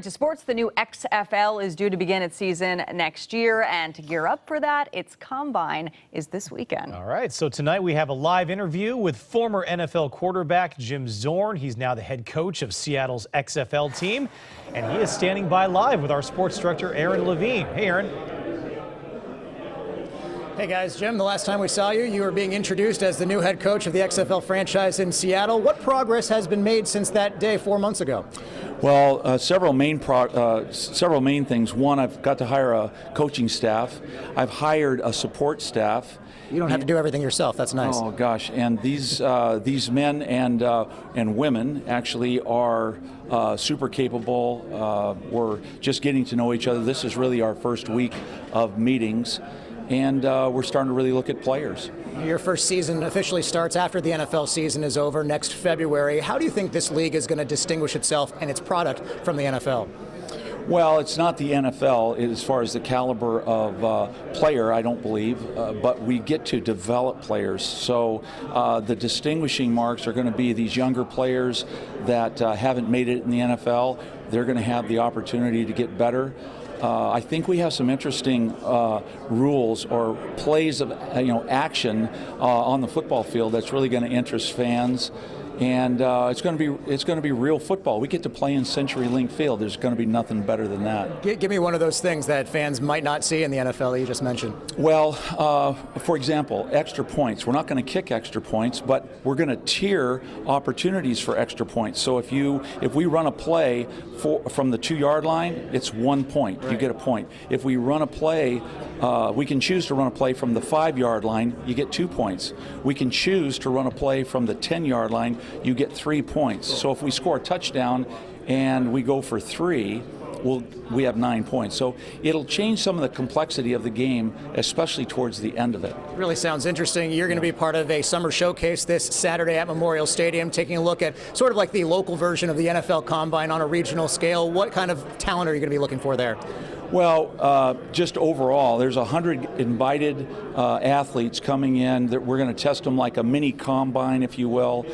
To sports, the new XFL is due to begin its season next year, and to gear up for that, its combine is this weekend. All right, so tonight we have a live interview with former NFL quarterback Jim Zorn. He's now the head coach of Seattle's XFL team, and he is standing by live with our sports director, Aaron Levine. Hey, Aaron. Hey guys, Jim, the last time we saw you, you were being introduced as the new head coach of the XFL franchise in Seattle. What progress has been made since that day 4 months ago? Well, several main things. One, I've got to hire a coaching staff. I've hired a support staff. You don't have to do everything yourself. That's nice. Oh gosh, and these men and women actually are super capable. We're just getting to know each other. This is really our first week of meetings, and we're starting to really look at players. Your first season officially starts after the NFL season is over next February. How do you think this league is going to distinguish itself and its product from the NFL? Well, it's not the NFL as far as the caliber of player, I don't believe, but we get to develop players. So the distinguishing marks are going to be these younger players that haven't made it in the NFL. They're going to have the opportunity to get better. I think we have some interesting rules or plays of action on the football field that's really going to interest fans. And it's going to be real football. We get to play in CenturyLink Field. There's going to be nothing better than that. Give me one of those things that fans might not see in the NFL that you just mentioned. Well, for example, extra points. We're not going to kick extra points, but we're going to tier opportunities for extra points. So if we run a play from the 2-yard line, it's 1 point. Right. You get a point. If we run a play, we can choose to run a play from the 5-yard line. You get 2 points. We can choose to run a play from the 10-yard line. You get 3 points. So if we score a touchdown and we go for 3, we have 9 points. So it'll change some of the complexity of the game, especially towards the end of it. Really sounds interesting. You're going to be part of a summer showcase this Saturday at Memorial Stadium, taking a look at sort of like the local version of the NFL Combine on a regional scale. What kind of talent are you going to be looking for there? Well, just overall, there's 100 invited athletes coming in. That we're going to test them like a mini combine, if you will.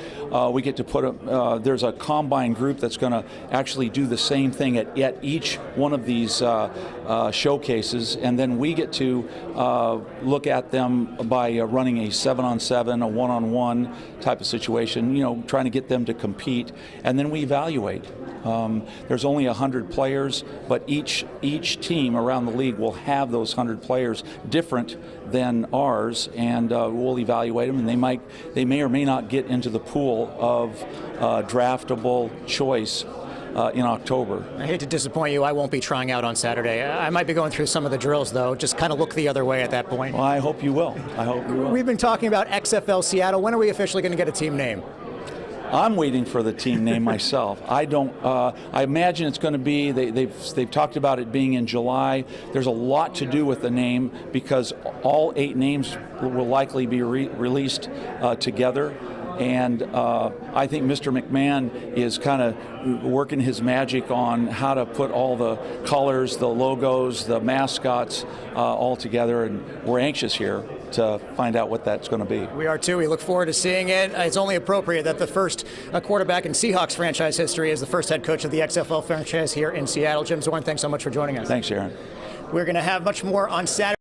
We get to put there's a combine group that's going to actually do the same thing at each one of these showcases, and then we get to look at them by running a 7-on-7, a 1-on-1 type of situation. Trying to get them to compete, and then we evaluate. There's only 100 players, but each team around the league will have those 100 players different than ours, and we'll evaluate them, and they may or may not get into the pool of draftable choice in October. I hate to disappoint you. I won't be trying out on Saturday. I might be going through some of the drills, though. Just kind of look the other way at that point. Well, I hope you will. We've been talking about XFL Seattle. When are we officially going to get a team name? I'm waiting for the team name myself. I imagine it's going to be. They've talked about it being in July. There's a lot to do with the name because all 8 names will likely be released together. And I think Mr. McMahon is kind of working his magic on how to put all the colors, the logos, the mascots all together, and we're anxious here to find out what that's going to be. We are too. We look forward to seeing it. It's only appropriate that the first quarterback in Seahawks franchise history is the first head coach of the XFL franchise here in Seattle. Jim Zorn, thanks so much for joining us. Thanks, Aaron. We're going to have much more on Saturday.